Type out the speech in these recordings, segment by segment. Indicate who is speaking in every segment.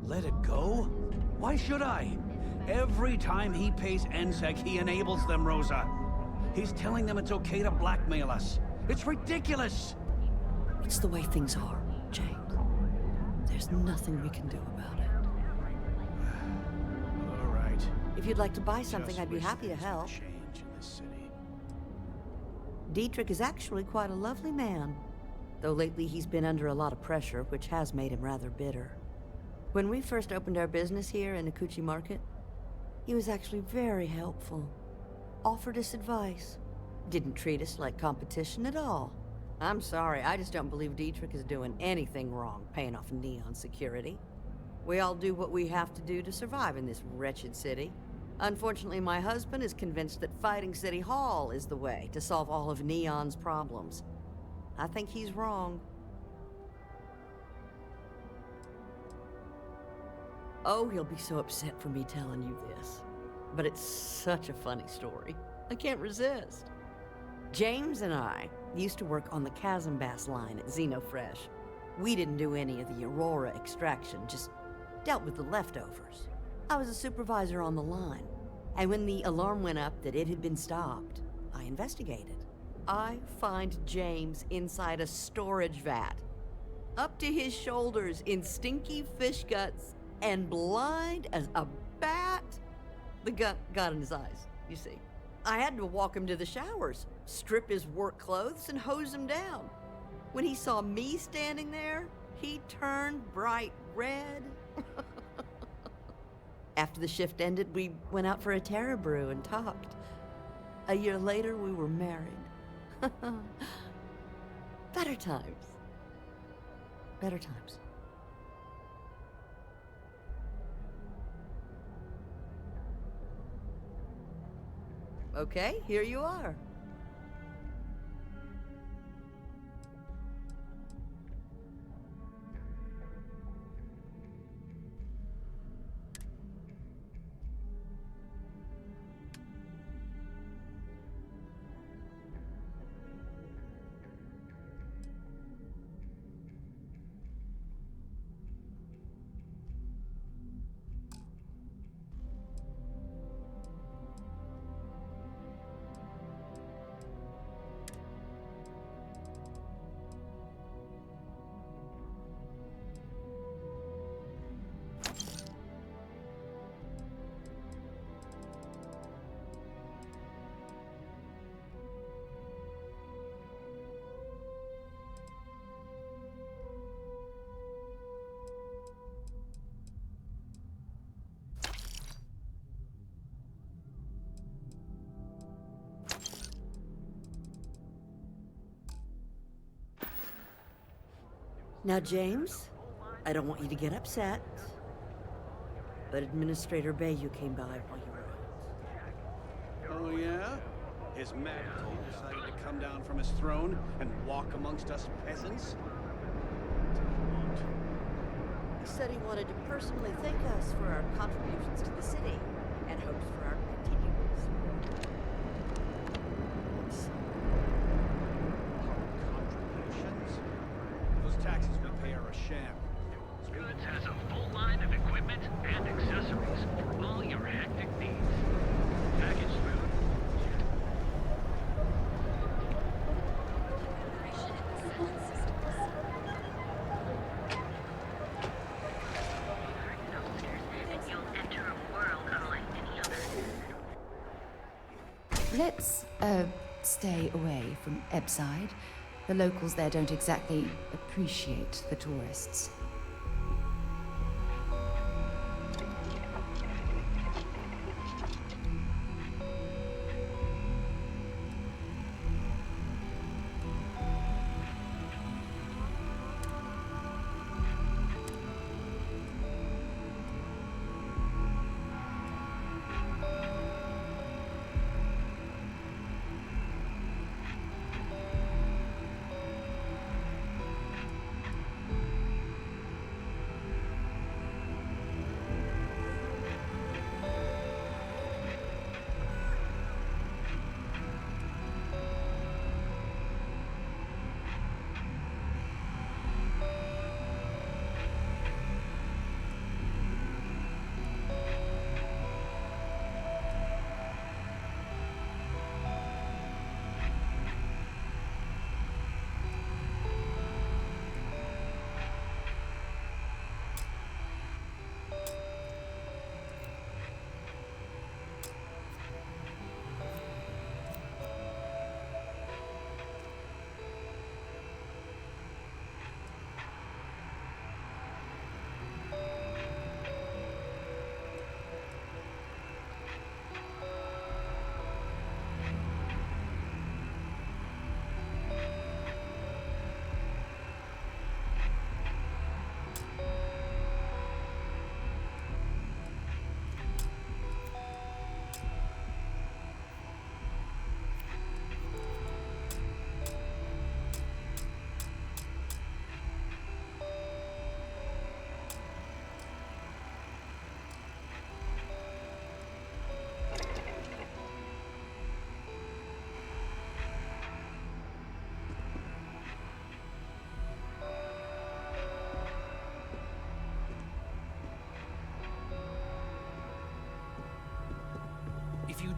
Speaker 1: Let it go? Why should I? Every time he pays NSEC, he enables them, Rosa. He's telling them it's okay to blackmail us. It's ridiculous!
Speaker 2: It's the way things are, James. There's nothing we can do about it.
Speaker 1: All right.
Speaker 2: If you'd like to buy something, I'd be happy to help.
Speaker 1: Change in this city.
Speaker 2: Dietrich is actually quite a lovely man. Though lately he's been under a lot of pressure, which has made him rather bitter. When we first opened our business here in Akuchi Market, he was actually very helpful. Offered us advice. Didn't treat us like competition at all. I'm sorry, I just don't believe Dietrich is doing anything wrong paying off Neon security. We all do what we have to do to survive in this wretched city. Unfortunately, my husband is convinced that fighting City Hall is the way to solve all of Neon's problems. I think he's wrong. Oh, he'll be so upset for me telling you this. But it's such a funny story. I can't resist. James and I used to work on the Chasm Bass line at Xenofresh. We didn't do any of the Aurora extraction, just dealt with the leftovers. I was a supervisor on the line, and when the alarm went up that it had been stopped, I investigated. I find James inside a storage vat, up to his shoulders in stinky fish guts and blind as a bat. The gut got in his eyes, you see. I had to walk him to the showers, strip his work clothes, and hose him down. When he saw me standing there, he turned bright red. After the shift ended, we went out for a Terra Brew and talked. A year later, we were married. Better times. Better times. Okay, here you are. Now, James, I don't want you to get upset, but Administrator Bayou came by while you were out.
Speaker 1: Oh, yeah? His majesty decided to come down from his throne and walk amongst us peasants?
Speaker 2: He said he wanted to personally thank us for our contributions to the city and hopes for our continued support.
Speaker 1: Contributions? Those taxes we pay are a sham.
Speaker 3: Goods has a full line of equipment and accessories for all your hectic needs. Packaged food.
Speaker 4: Let's, stay away from Ebside. The locals there don't exactly appreciate the tourists.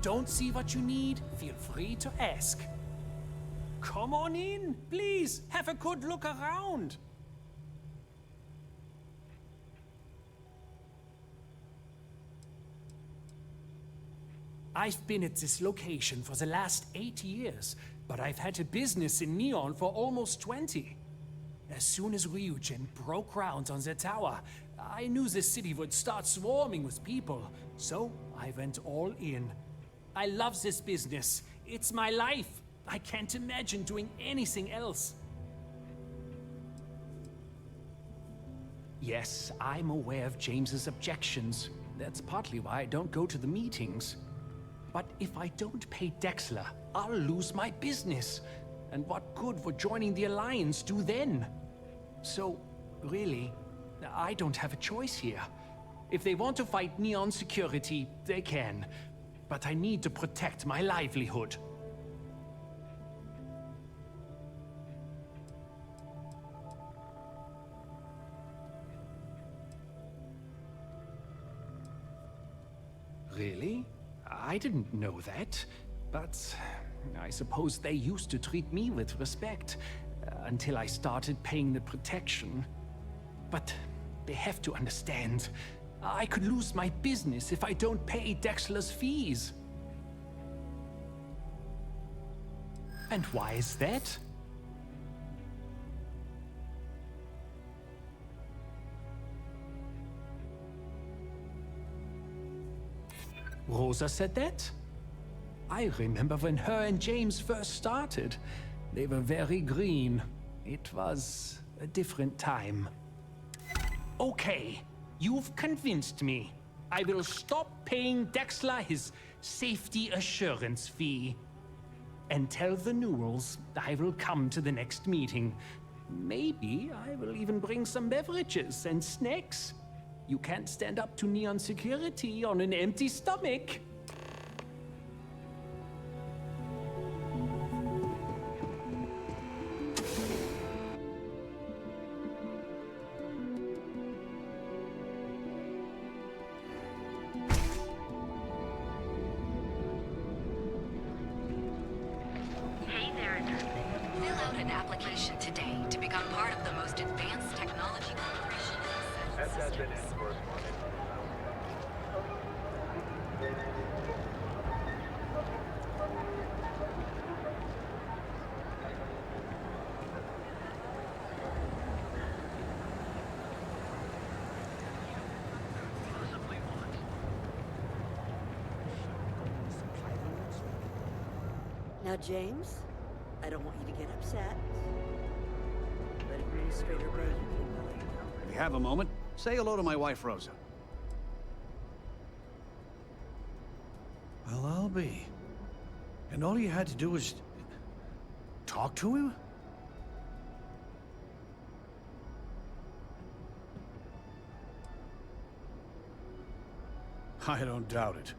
Speaker 5: don't see what you need, feel free to ask. Come on in, please. Have a good look around. I've been at this location for the last 8 years, but I've had a business in Neon for almost 20. As soon as Ryujin broke ground on the tower, I knew the city would start swarming with people, so I went all in. I love this business. It's my life. I can't imagine doing anything else. Yes, I'm aware of James's objections. That's partly why I don't go to the meetings. But if I don't pay Dexler, I'll lose my business. And what good would joining the Alliance do then? So, really, I don't have a choice here. If they want to fight Neon security, they can. But I need to protect my livelihood. Really? I didn't know that. But I suppose they used to treat me with respect, until I started paying the protection. But they have to understand. I could lose my business if I don't pay Dexler's fees. And why is that? Rosa said that? I remember when her and James first started. They were very green. It was a different time. Okay, you've convinced me. I will stop paying Dexler his safety assurance fee. And tell the Newells I will come to the next meeting. Maybe I will even bring some beverages and snacks. You can't stand up to Neon security on an empty stomach.
Speaker 6: Hey there, Nurse. Fill out an application today to become part of the most advanced technology corporation in the Central Systems.
Speaker 3: Possibly once.
Speaker 2: Now, James, I don't want you to get upset. But Administrator Bay, you came by.
Speaker 1: If you have a moment, say hello to my wife, Rosa. Well, I'll be. And all you had to do was talk to him? I don't doubt it.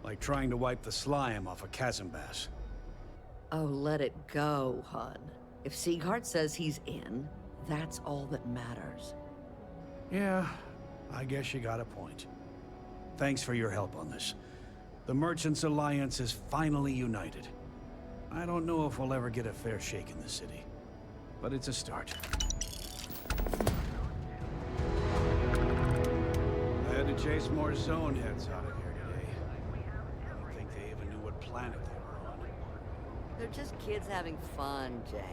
Speaker 1: Like trying to wipe the slime off a chasm bass.
Speaker 2: Oh, let it go, Hud. If Sieghart says he's in, that's all that matters.
Speaker 1: Yeah, I guess you got a point. Thanks for your help on this. The Merchants Alliance is finally united. I don't know if we'll ever get a fair shake in the city, but it's a start. I had to chase more zone heads out of here today. I don't think they even knew what planet they were on.
Speaker 2: They're just kids having fun, James.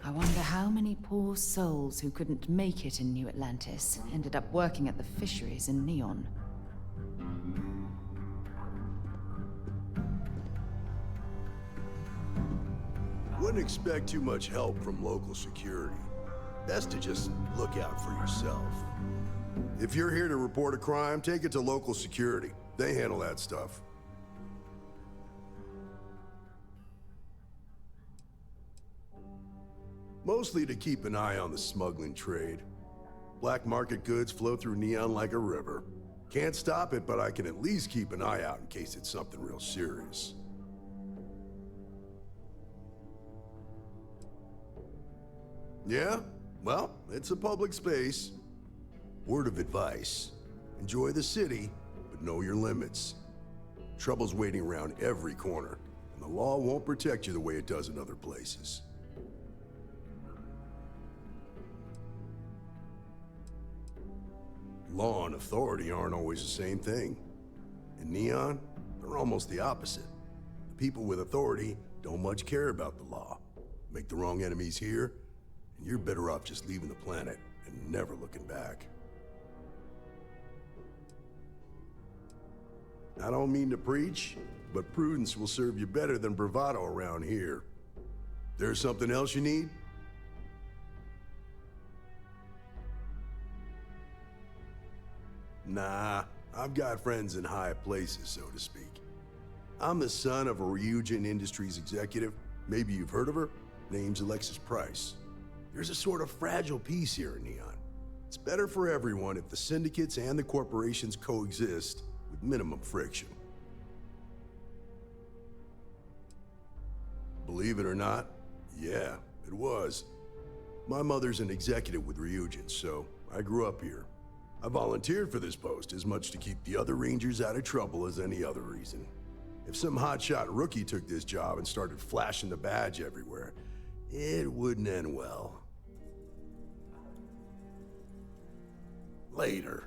Speaker 4: I wonder how many poor souls who couldn't make it in New Atlantis ended up working at the fisheries in Neon.
Speaker 7: Wouldn't expect too much help from local security. Best to just look out for yourself. If you're here to report a crime, take it to local security. They handle that stuff. Mostly to keep an eye on the smuggling trade. Black market goods flow through Neon like a river. Can't stop it, but I can at least keep an eye out in case it's something real serious. Yeah? Well, it's a public space. Word of advice. Enjoy the city, but know your limits. Trouble's waiting around every corner, and the law won't protect you the way it does in other places. Law and authority aren't always the same thing. In Neon, they're almost the opposite. The people with authority don't much care about the law. Make the wrong enemies here, and you're better off just leaving the planet and never looking back. I don't mean to preach, but prudence will serve you better than bravado around here. There's something else you need? Nah, I've got friends in high places, so to speak. I'm the son of a Ryujin Industries executive. Maybe you've heard of her? Name's Alexis Price. There's a sort of fragile peace here in Neon. It's better for everyone if the syndicates and the corporations coexist with minimum friction. Believe it or not, yeah, it was. My mother's an executive with Ryujin, so I grew up here. I volunteered for this post as much to keep the other Rangers out of trouble as any other reason. If some hotshot rookie took this job and started flashing the badge everywhere, it wouldn't end well. Later.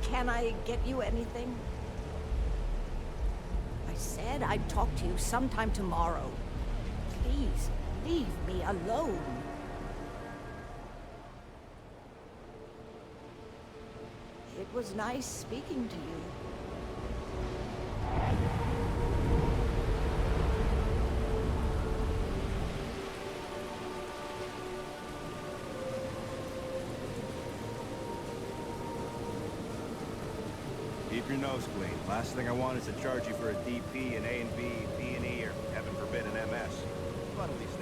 Speaker 8: Can I get you anything? I said I'd talk to you sometime tomorrow. Please, leave me alone. It was nice speaking to you.
Speaker 9: Keep your nose clean. Last thing I want is to charge you for a DP, an A and B, B and E, or heaven forbid an MS. But at least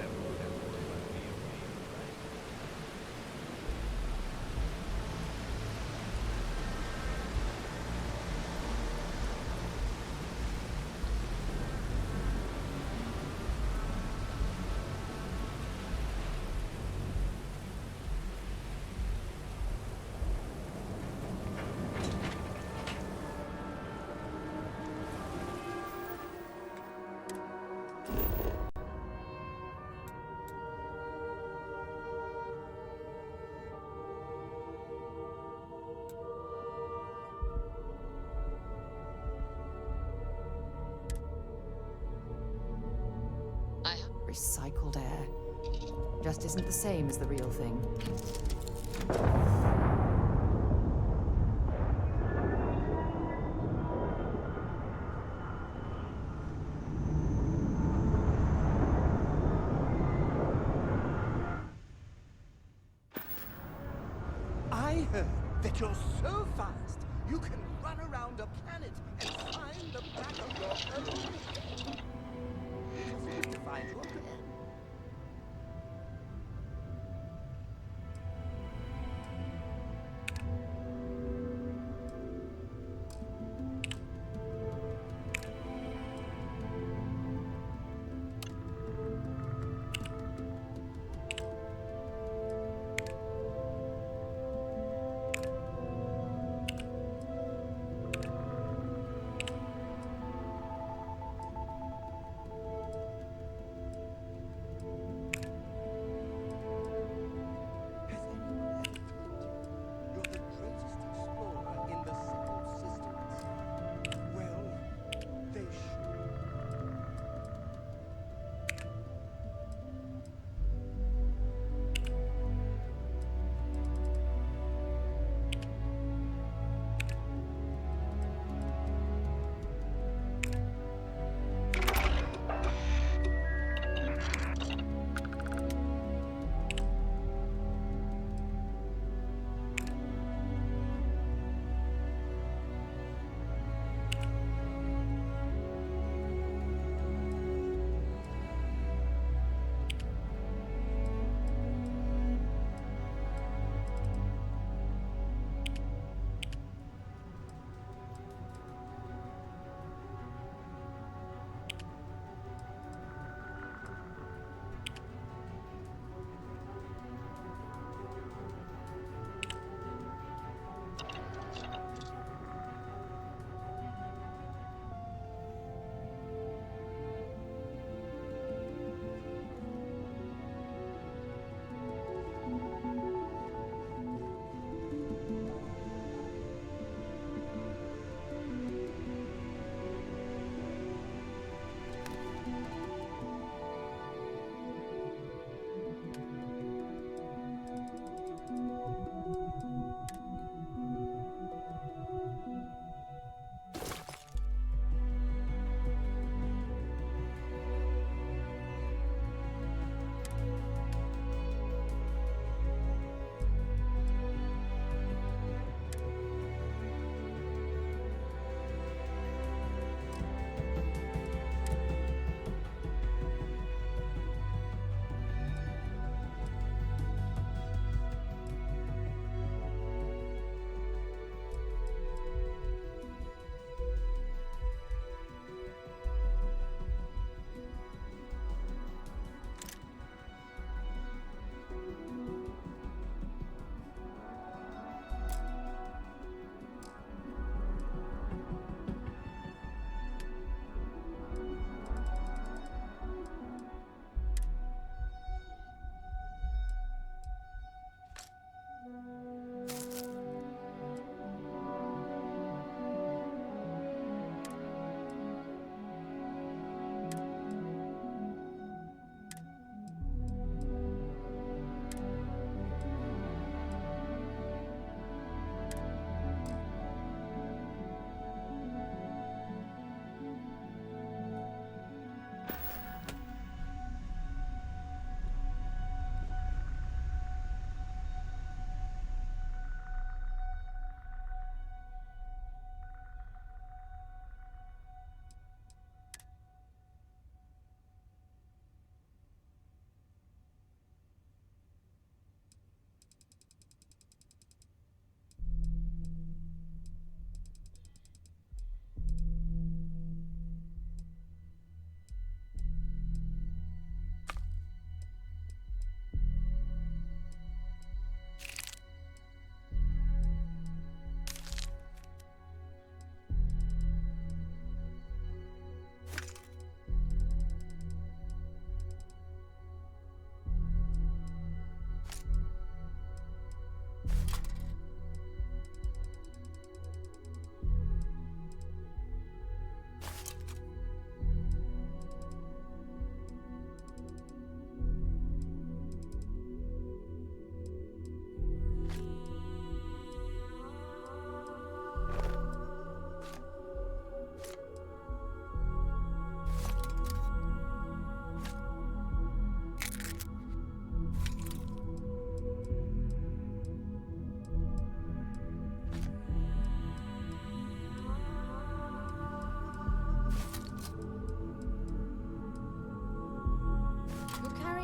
Speaker 4: Recycled air. Just isn't the same as the real thing.
Speaker 10: I heard that you're so fast, you can run around a planet and find the back of your own ship. Feel free to find you again.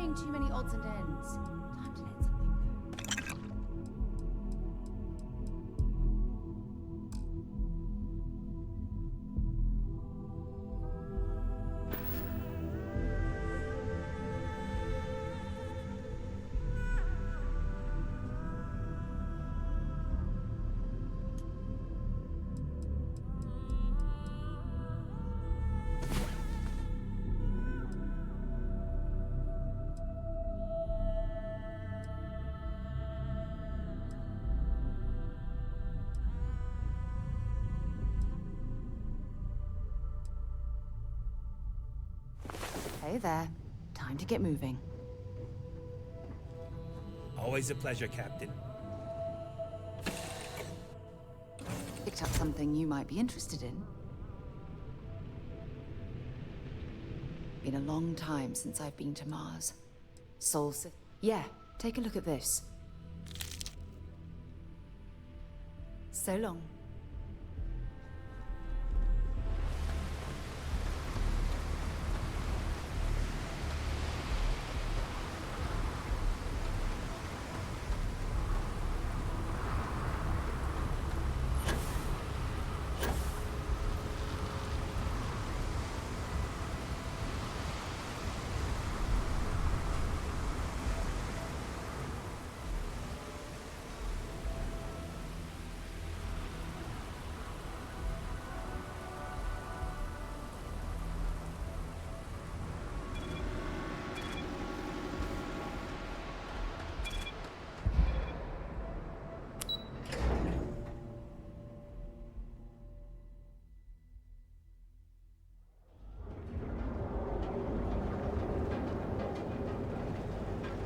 Speaker 4: playing too many odds and ends. Time to let something go. Hey there. Time to get moving.
Speaker 10: Always a pleasure, Captain.
Speaker 4: Picked up something you might be interested in. Been a long time since I've been to Mars. Yeah, take a look at this. So long.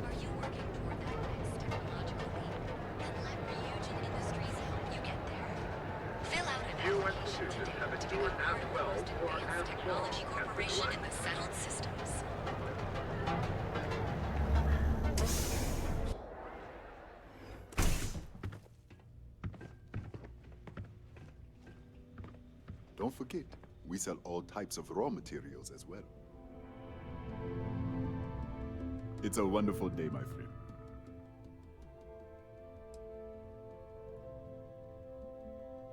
Speaker 6: Are you working toward that next technological leap? Then let Ryujin Industries help you get there. Fill out an application today to become part of the most advanced technology corporation in the settled systems.
Speaker 11: Don't forget, we sell all types of raw materials as well. It's a wonderful day, my friend.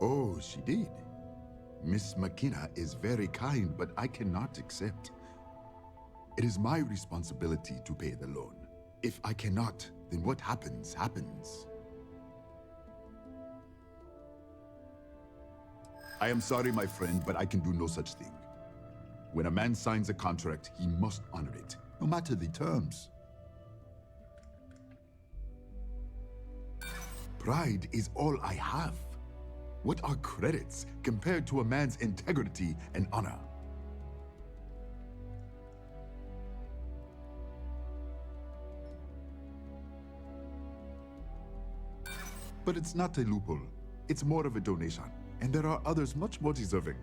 Speaker 11: Oh, she did. Miss McKenna is very kind, but I cannot accept. It is my responsibility to pay the loan. If I cannot, then what happens, happens. I am sorry, my friend, but I can do no such thing. When a man signs a contract, he must honor it, no matter the terms. Pride is all I have. What are credits compared to a man's integrity and honor? But it's not a loophole. It's more of a donation. And there are others much more deserving.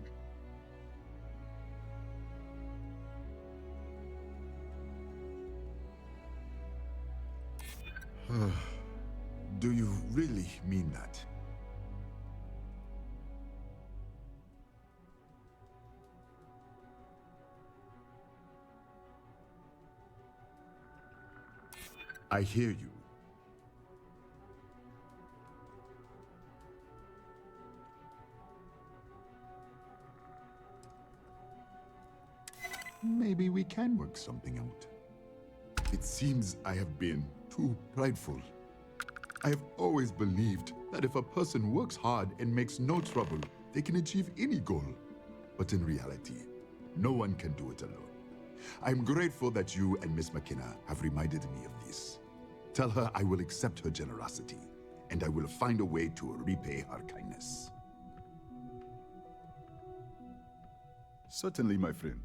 Speaker 11: Do you really mean that? I hear you. Maybe we can work something out. It seems I have been too prideful. I have always believed that if a person works hard and makes no trouble, they can achieve any goal. But in reality, no one can do it alone. I'm grateful that you and Miss McKenna have reminded me of this. Tell her I will accept her generosity, and I will find a way to repay her kindness. Certainly, my friend.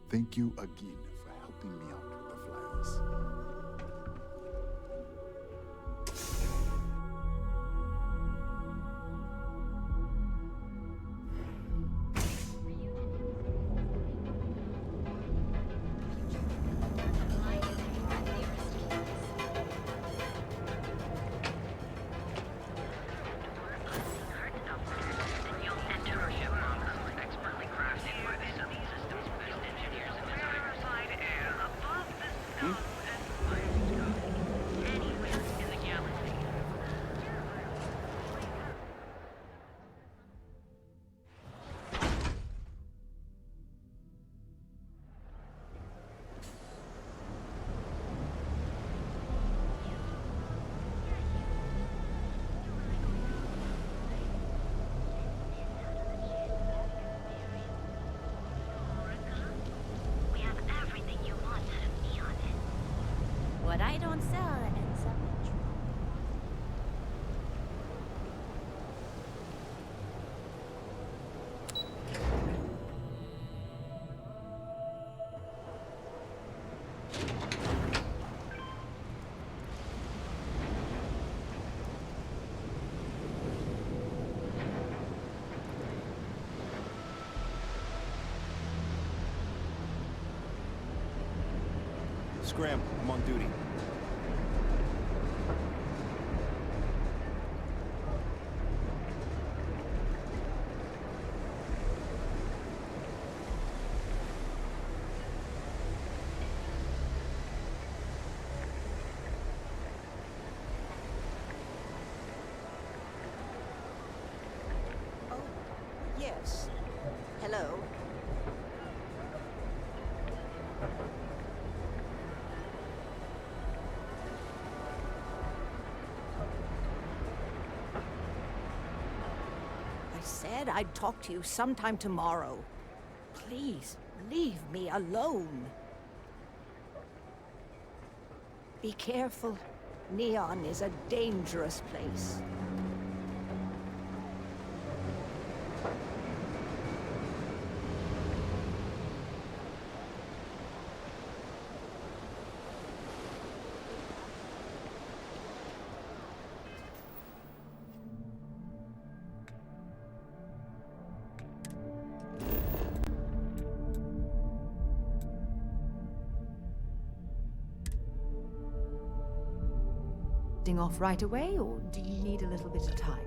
Speaker 11: Thank you again for helping me out with the flyers.
Speaker 8: What I don't sell ends up in trouble.
Speaker 9: Scram, I'm on duty.
Speaker 8: Oh, yes. Hello. I said I'd talk to you sometime tomorrow. Please, leave me alone. Be careful. Neon is a dangerous place.
Speaker 4: Off right away, or do you need a little bit of time?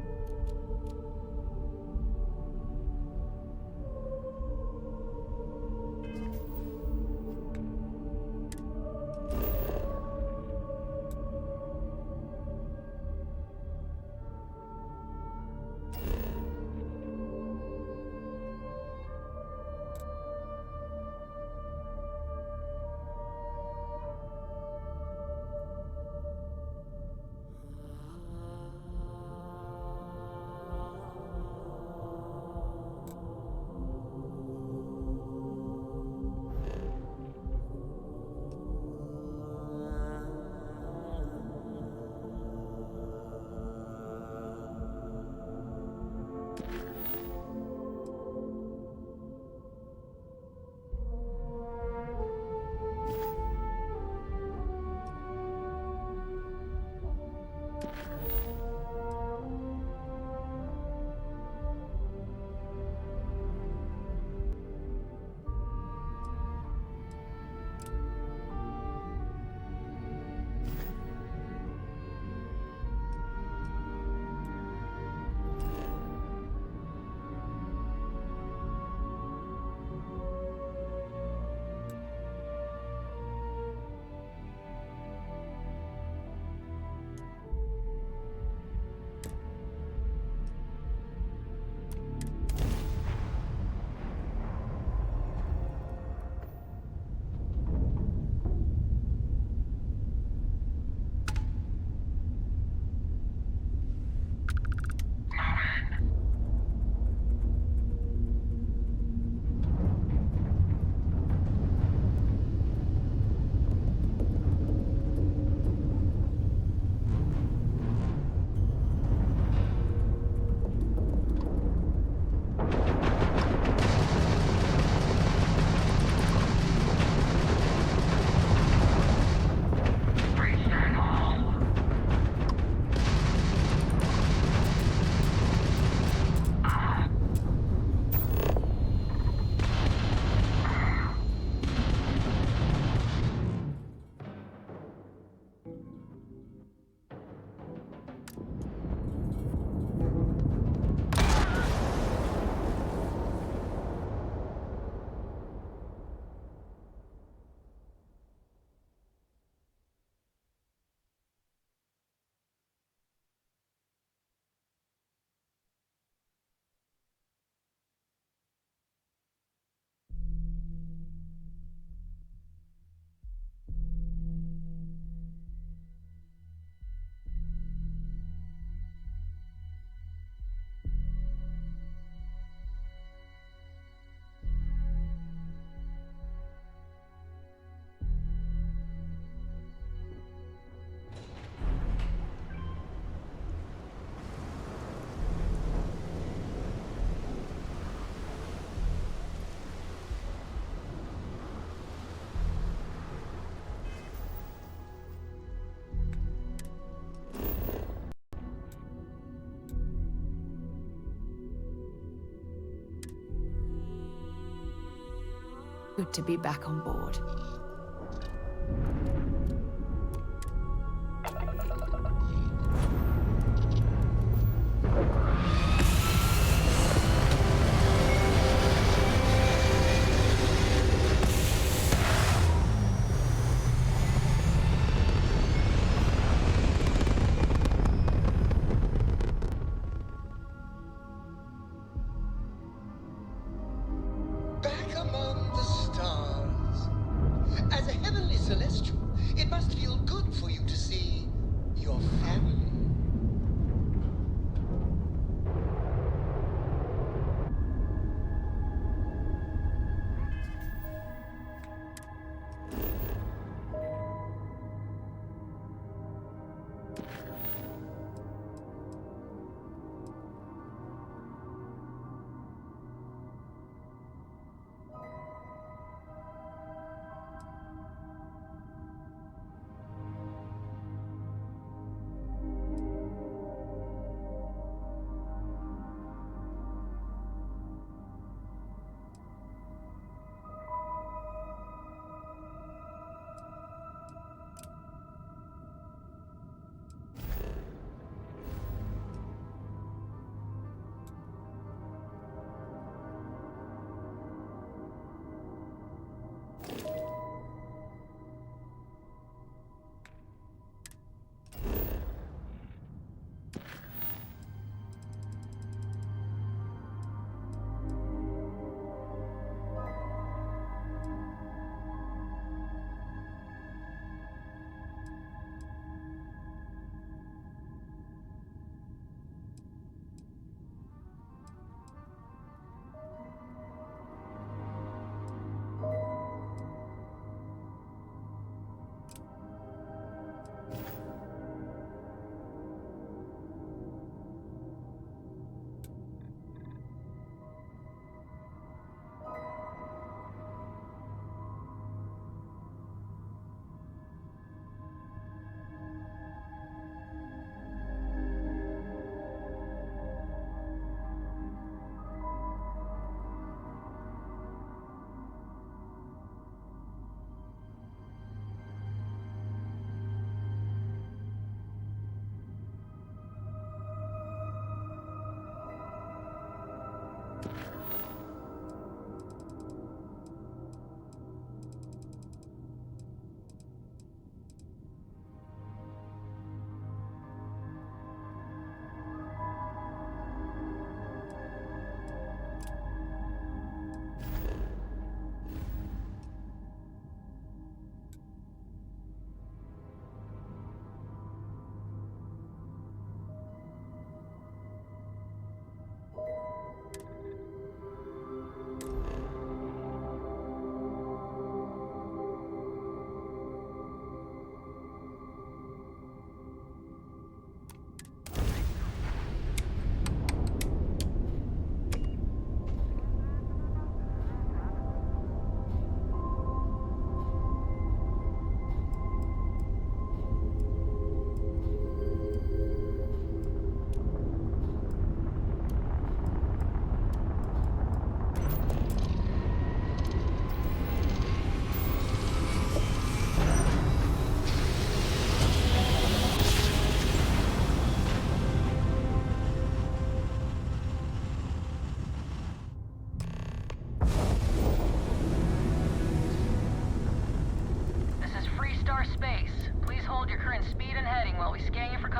Speaker 4: Good to be back on board.
Speaker 10: Back among the stars. As a heavenly celestial, it must feel good for you to see your family.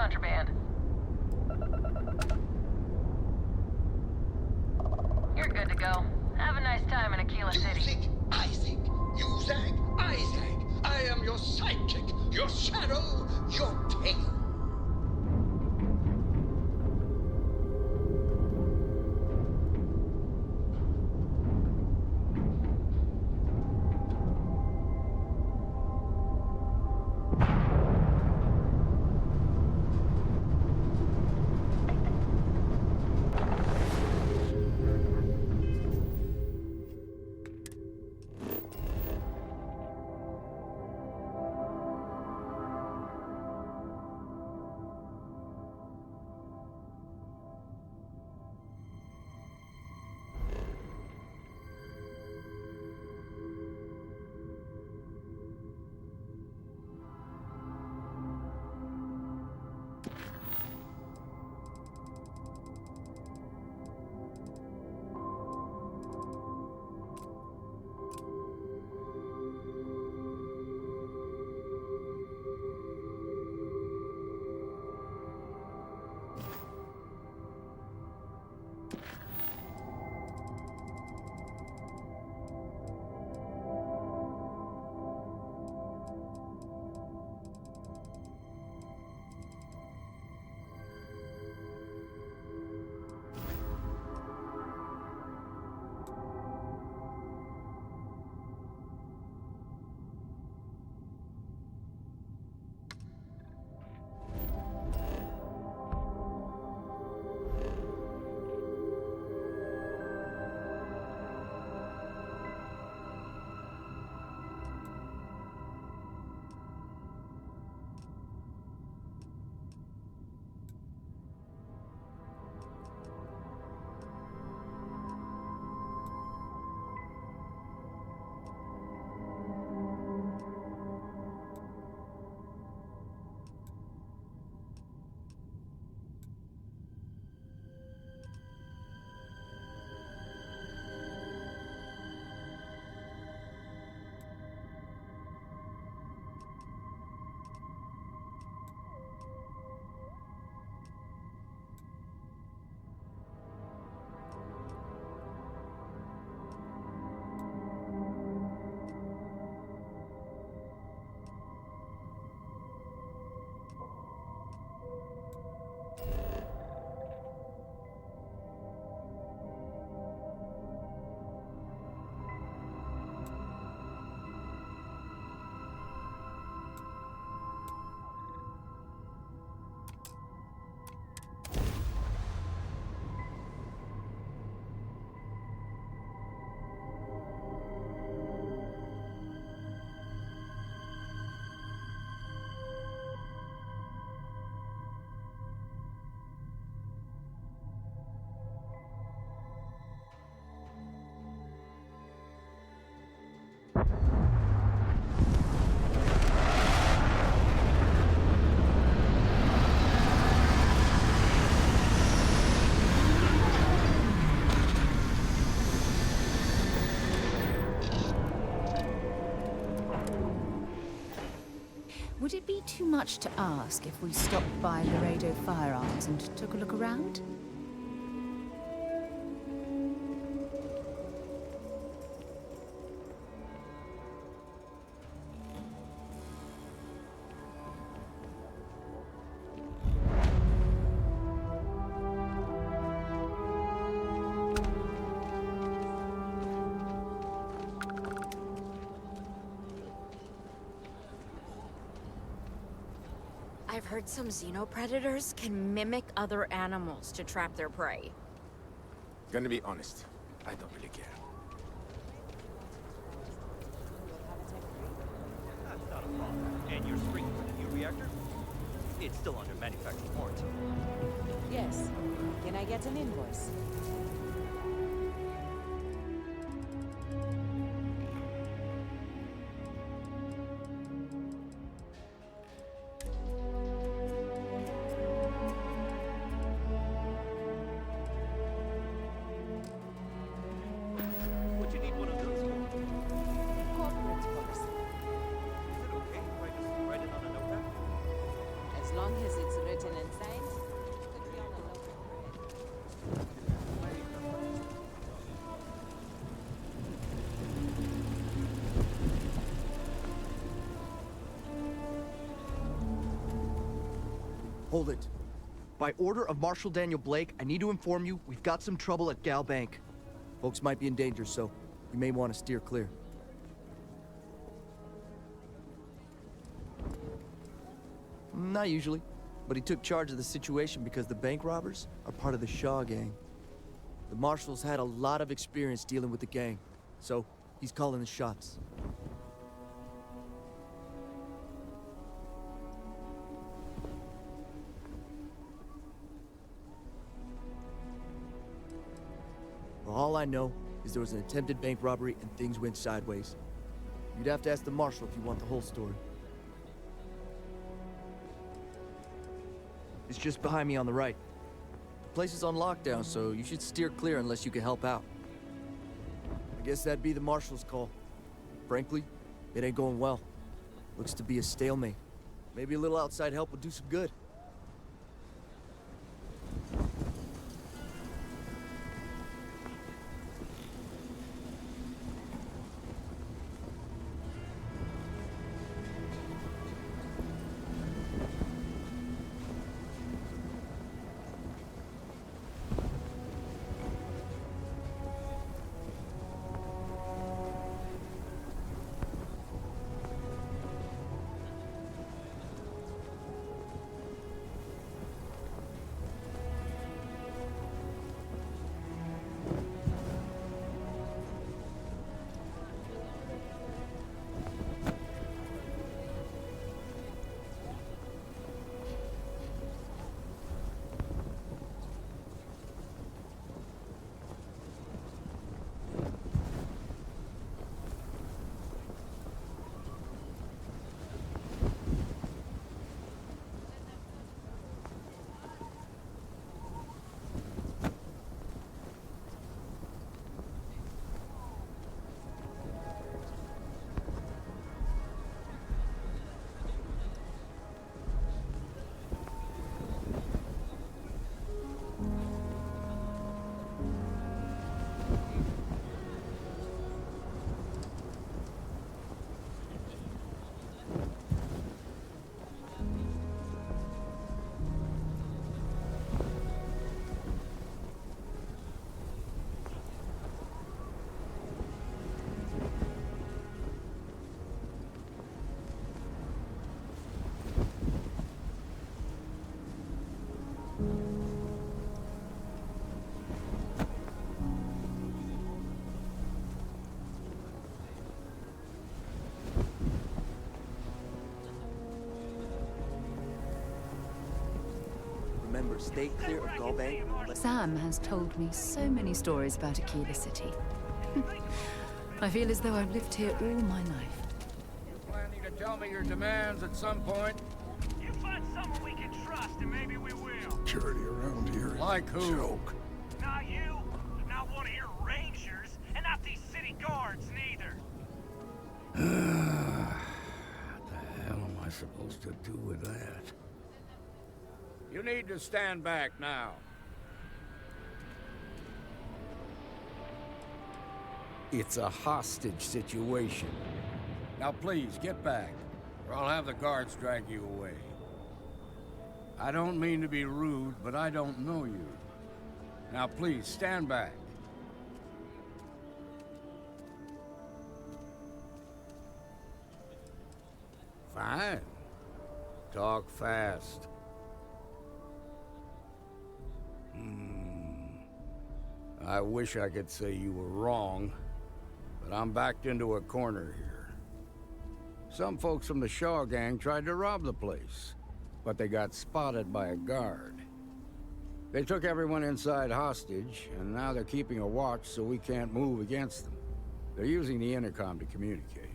Speaker 12: contraband. You're good to go. Have a nice time in Aquila City.
Speaker 10: You think I think? You zag, I zag. I am your sidekick, your shadow, your tail.
Speaker 4: Would it be too much to ask if we stopped by Laredo Firearms and took a look around?
Speaker 13: I've heard some xenopredators can mimic other animals to trap their prey.
Speaker 9: Gonna be honest, I don't really care.
Speaker 10: That's not a problem. And you're spring for the new reactor? It's still under manufacturer warranty.
Speaker 14: Yes. Can I get an invoice?
Speaker 10: Would you need one of those for?
Speaker 14: Corporate policy.
Speaker 10: Is it okay if I just write it on a notepad?
Speaker 14: As long as it's written and signed, could be on a loaf of bread.
Speaker 15: Hold it. By order of Marshal Daniel Blake, I need to inform you we've got some trouble at Gal Bank. Folks might be in danger, so you may want to steer clear. Not usually, but he took charge of the situation because the bank robbers are part of the Shaw gang. The Marshal's had a lot of experience dealing with the gang, so he's calling the shots. Well, all I know is there was an attempted bank robbery and things went sideways. You'd have to ask the Marshal if you want the whole story. It's just behind me on the right. The place is on lockdown, so you should steer clear unless you can help out. I guess that'd be the Marshal's call. Frankly, it ain't going well. Looks to be a stalemate. Maybe a little outside help would do some good. Remember, stay clear of Gal Bank.
Speaker 4: Sam has told me so many stories about Aquila City. I feel as though I've lived here all my life.
Speaker 16: You're planning to tell me your demands at some point?
Speaker 3: You find someone we can trust, and maybe we will.
Speaker 1: Security around here.
Speaker 16: Like who?
Speaker 1: Joke.
Speaker 3: Not you, not one of your rangers, and not these city guards neither.
Speaker 16: What the hell am I supposed do with that? You need to stand back now. It's a hostage situation. Now please, get back, or I'll have the guards drag you away. I don't mean to be rude, but I don't know you. Now please, stand back. Fine. Talk fast. I wish I could say you were wrong, but I'm backed into a corner here. Some folks from the Shaw gang tried to rob the place, but they got spotted by a guard. They took everyone inside hostage, and now they're keeping a watch so we can't move against them. They're using the intercom to communicate.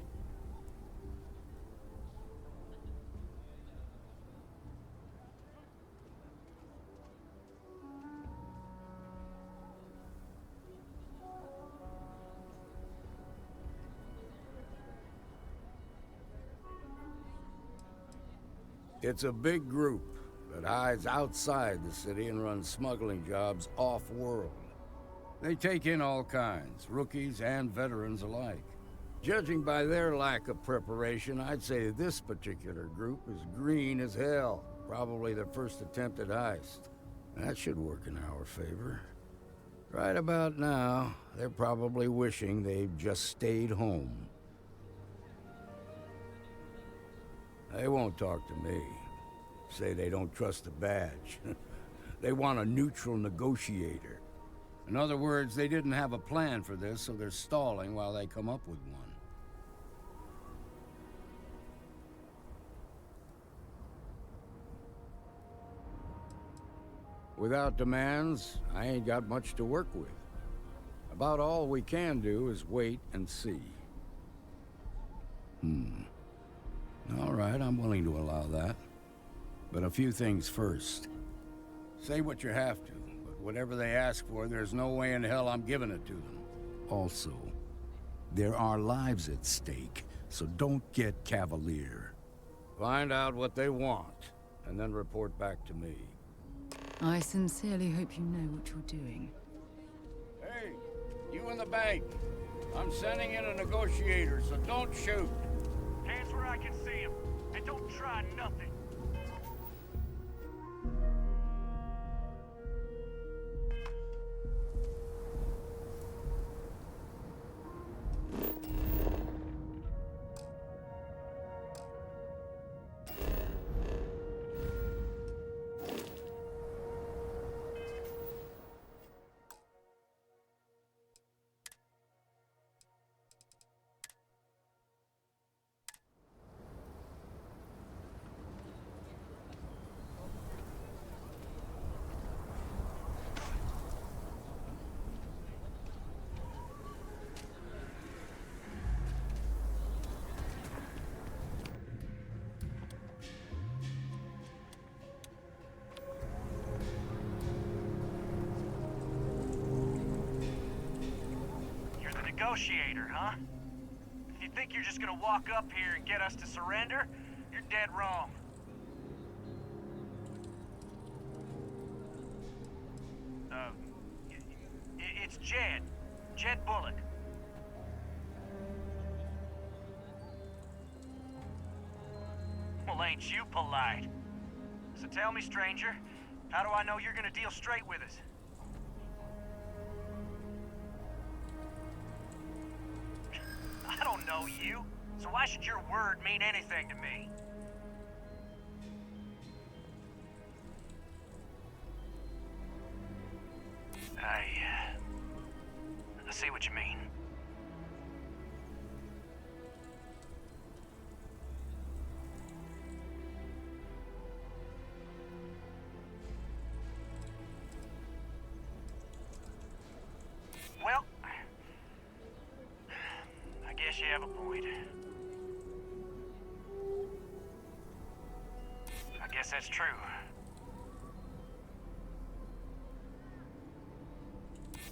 Speaker 16: It's a big group that hides outside the city and runs smuggling jobs off-world. They take in all kinds, rookies and veterans alike. Judging by their lack of preparation, I'd say this particular group is green as hell. Probably their first attempt at heist. That should work in our favor. Right about now, they're probably wishing they've just stayed home. They won't talk to me. Say they don't trust the badge. They want a neutral negotiator. In other words, they didn't have a plan for this, so they're stalling while they come up with one. Without demands, I ain't got much to work with. About all we can do is wait and see. All right, I'm willing to allow that. But a few things first. Say what you have to, but whatever they ask for, there's no way in hell I'm giving it to them. Also, there are lives at stake, so don't get cavalier. Find out what they want, and then report back to me.
Speaker 4: I sincerely hope you know what you're doing.
Speaker 16: Hey, you in the bank. I'm sending in a negotiator, so don't shoot.
Speaker 3: Hands where I can see him, and don't try nothing. Negotiator, huh? If you think you're just gonna walk up here and get us to surrender, you're dead wrong. It's Jed. Jed Bullock. Well, ain't you polite? So tell me, stranger, how do I know you're gonna deal straight with us? I don't know you, so why should your word mean anything to me? I see what you mean. Well, I guess you have a point. I guess that's true.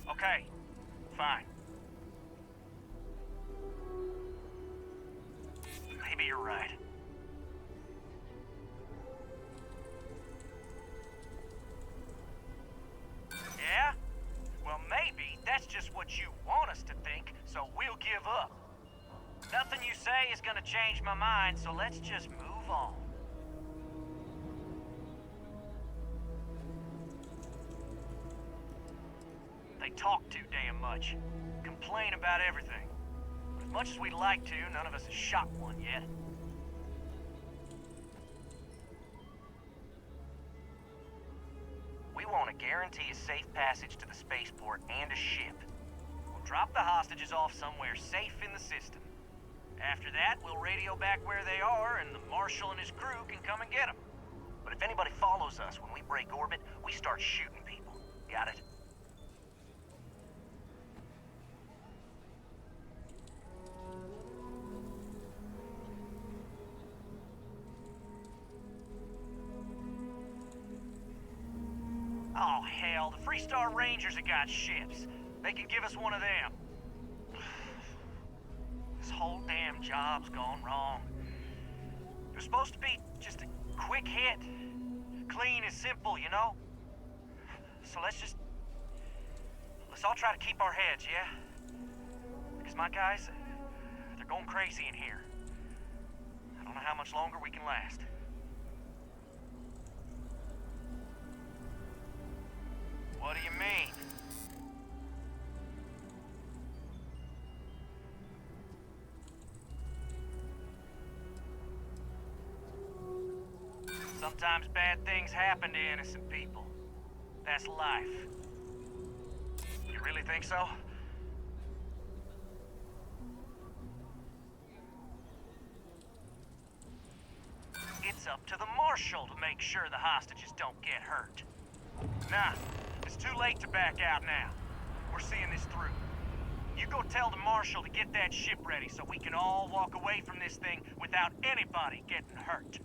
Speaker 3: Okay, fine. Maybe you're right.
Speaker 17: give up. Nothing you say is gonna change my mind, so let's just move on. They talk too damn much. Complain about everything. But as much as we'd like to, none of us has shot one yet. We want to guarantee a safe passage to the spaceport and a ship. We'll drop the hostages off somewhere safe in the system. After that, we'll radio back where they are, and the Marshal and his crew can come and get them. But if anybody follows us when we break orbit, we start shooting people. Got it? Oh, hell, the Freestar Rangers have got ships. They can give us one of them. This whole damn job's gone wrong. It was supposed to be just a quick hit. Clean and simple, you know? So let's all try to keep our heads, yeah? Because my guys, they're going crazy in here. I don't know how much longer we can last. What do you mean? Sometimes bad things happen to innocent people. That's life. You really think so? It's up to the Marshal to make sure the hostages don't get hurt. Nah, it's too late to back out now. We're seeing this through. You go tell the Marshal to get that ship ready so we can all walk away from this thing without anybody getting hurt.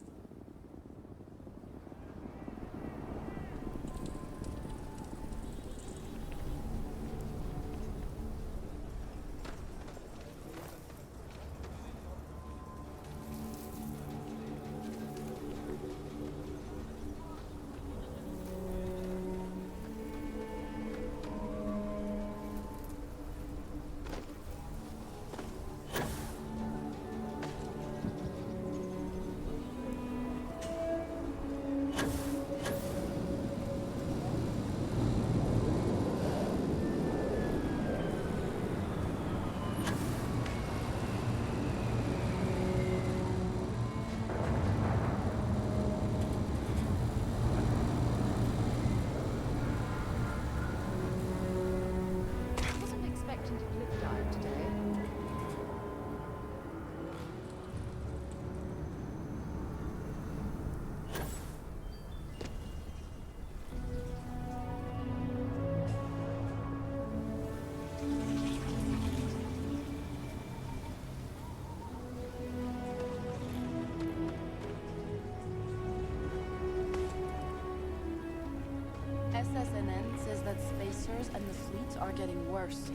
Speaker 14: SSNN says that spacers and the fleet are getting worse.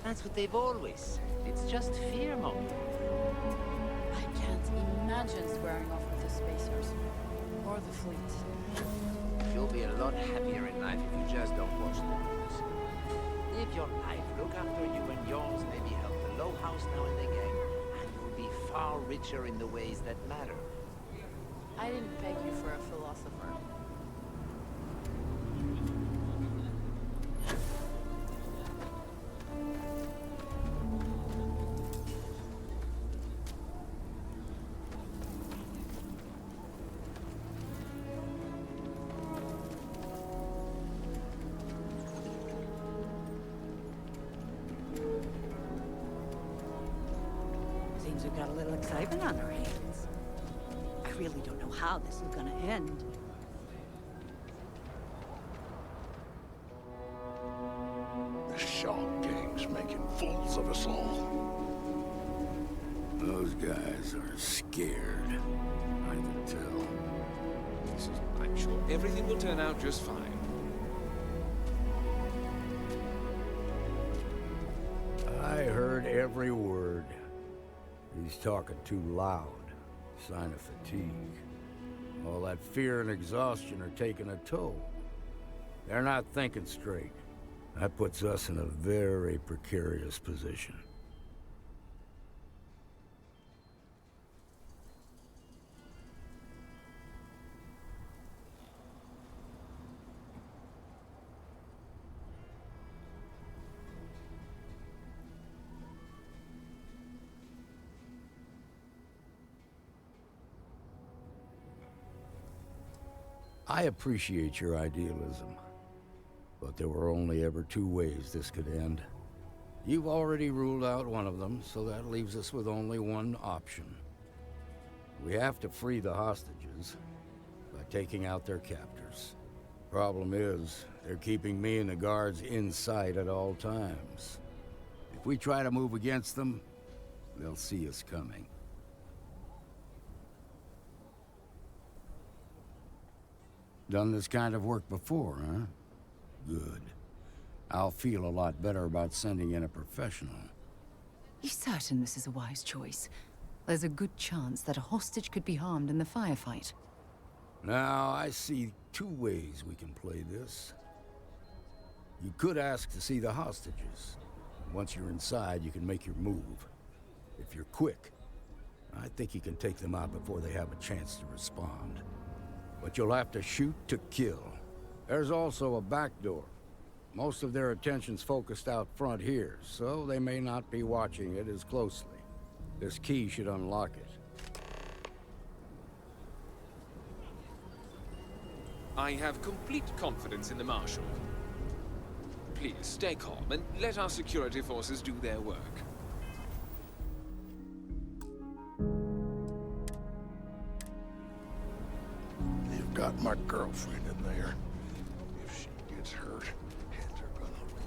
Speaker 18: That's what they've always said. It's just fear-mongering.
Speaker 14: I can't imagine squaring off with the spacers. Or the fleet.
Speaker 18: You'll be a lot happier in life if you just don't watch the news. Live your life, look after you and yours, maybe help the low house now and again, and you'll be far richer in the ways that matter.
Speaker 14: I didn't beg you for a philosopher.
Speaker 8: Seems we've got a little excitement on our hands. I really don't know how this is gonna end.
Speaker 19: The Shark Gang's making fools of us all.
Speaker 16: Those guys are scared. I can tell.
Speaker 20: I'm sure everything will turn out just fine.
Speaker 16: I heard every word. He's talking too loud. Sign of fatigue. All that fear and exhaustion are taking a toll. They're not thinking straight. That puts us in a very precarious position. I appreciate your idealism, but there were only ever two ways this could end. You've already ruled out one of them, so that leaves us with only one option. We have to free the hostages by taking out their captors. Problem is, they're keeping me and the guards in sight at all times. If we try to move against them, they'll see us coming. Done this kind of work before, huh? Good. I'll feel a lot better about sending in a professional.
Speaker 4: You certain this is a wise choice? There's a good chance that a hostage could be harmed in the firefight.
Speaker 16: Now, I see two ways we can play this. You could ask to see the hostages. Once you're inside, you can make your move. If you're quick, I think you can take them out before they have a chance to respond. But you'll have to shoot to kill. There's also a back door. Most of their attention's focused out front here, so they may not be watching it as closely. This key should unlock it.
Speaker 20: I have complete confidence in the Marshal. Please, stay calm and let our security forces do their work.
Speaker 19: You've got my girlfriend in there. If she gets hurt, heads are gonna roll.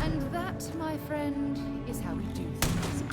Speaker 4: And that, my friend, is how we do things.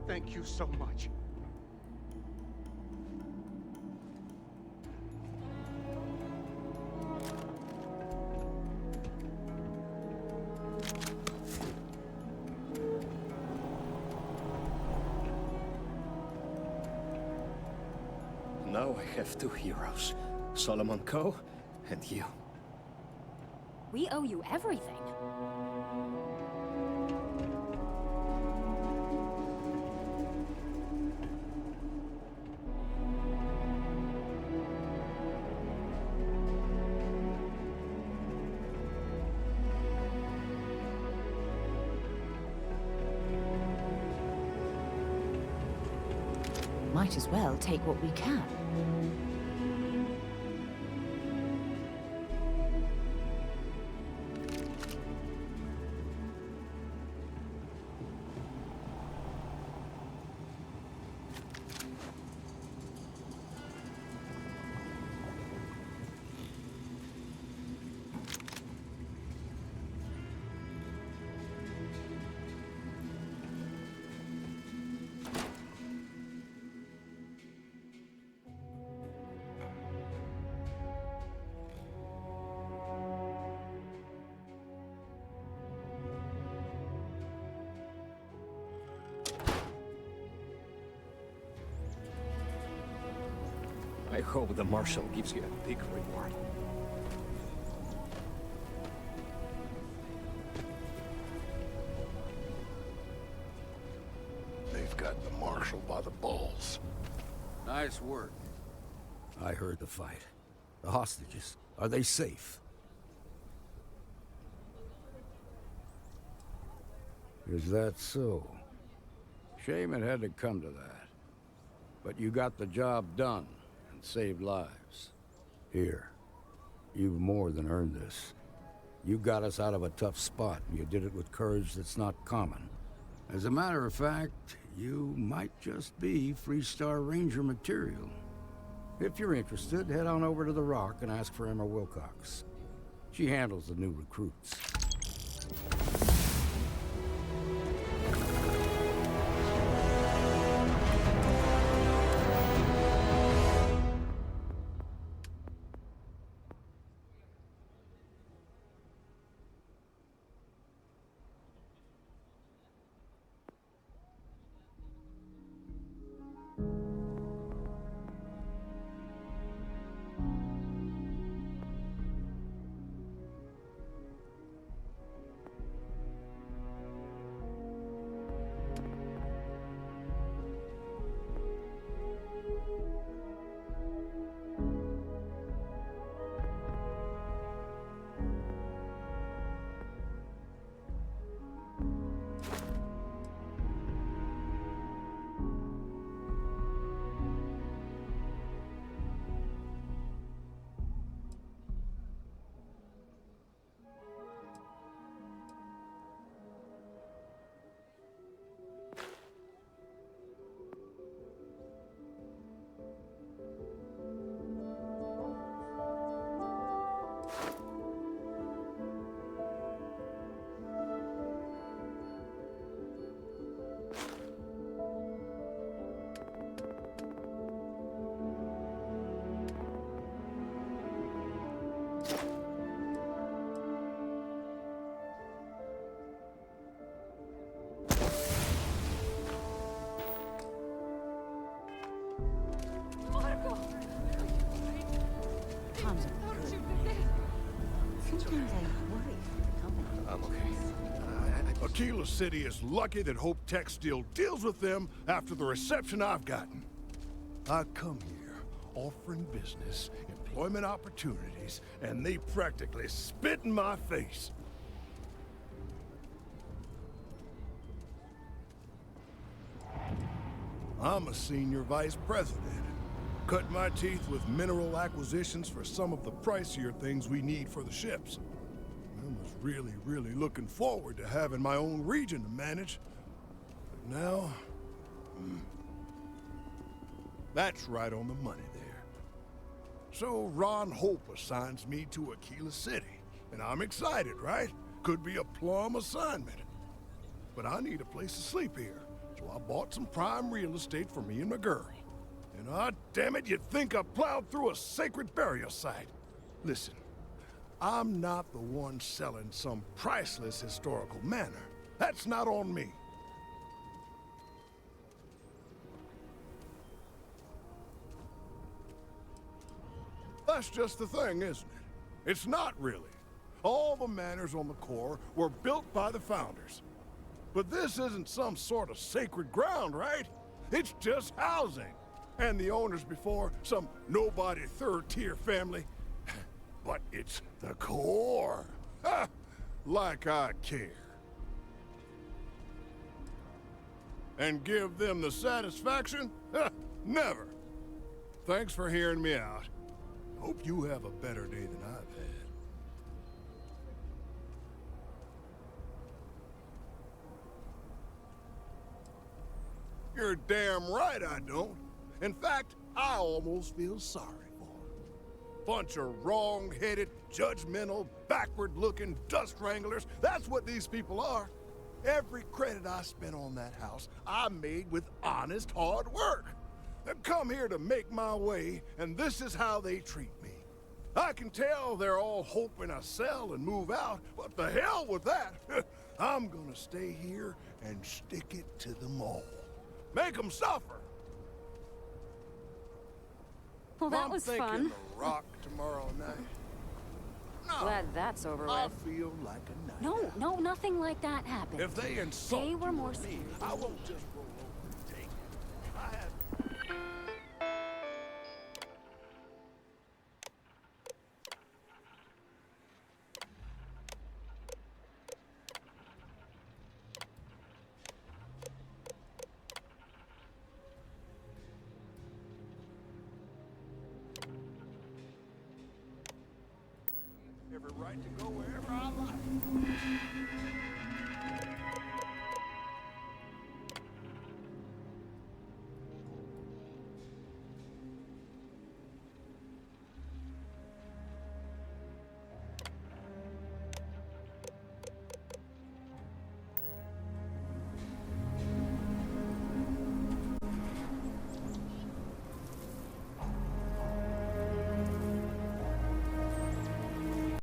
Speaker 10: Thank you so much.
Speaker 21: Now I have two heroes, Solomon Coe and you.
Speaker 13: We owe you everything.
Speaker 4: Might as well take what we can.
Speaker 21: I hope the Marshal gives you a big reward.
Speaker 19: They've got the Marshal by the balls.
Speaker 16: Nice work. I heard the fight. The hostages, are they safe? Is that so? Shame it had to come to that. But you got the job done and saved lives. Here, you've more than earned this. You got us out of a tough spot, and you did it with courage that's not common. As a matter of fact, you might just be Freestar Ranger material. If you're interested, head on over to the Rock and ask for Emma Wilcox. She handles the new recruits.
Speaker 21: I'm okay.
Speaker 19: Aquila City is lucky that Hope Tech still deals with them after the reception I've gotten. I come here offering business, employment opportunities, and they practically spit in my face. I'm a senior vice president. Cut my teeth with mineral acquisitions for some of the pricier things we need for the ships. I was really looking forward to having my own region to manage. But now... that's right on the money there. So Ron Hope assigns me to Aquila City, and I'm excited, right? Could be a plum assignment. But I need a place to sleep here, so I bought some prime real estate for me and my girl. And damn it, you'd think I plowed through a sacred burial site. Listen, I'm not the one selling some priceless historical manor. That's not on me. That's just the thing, isn't it? It's not really. All the manors on the core were built by the founders. But this isn't some sort of sacred ground, right? It's just housing. And the owners before, some nobody third-tier family. But it's the core. Ha! Like I care. And give them the satisfaction? Ha! Never. Thanks for hearing me out. Hope you have a better day than I've had. You're damn right I don't. In fact, I almost feel sorry for them. Bunch of wrong-headed, judgmental, backward-looking dust wranglers. That's what these people are. Every credit I spent on that house, I made with honest, hard work. They come here to make my way, and this is how they treat me. I can tell they're all hoping I sell and move out, but the hell with that. I'm gonna stay here and stick it to them all. Make them suffer.
Speaker 5: Well, that
Speaker 19: I'm
Speaker 5: was
Speaker 19: thinking
Speaker 5: fun.
Speaker 19: The Rock tomorrow night. No,
Speaker 5: Glad that's over
Speaker 19: I
Speaker 5: with.
Speaker 19: feel like a night.
Speaker 5: No, no, nothing like that happened.
Speaker 19: If they insult
Speaker 5: They were
Speaker 19: you
Speaker 5: more
Speaker 19: or me, I won't just roll over and take it. I have... Every right to go wherever I like.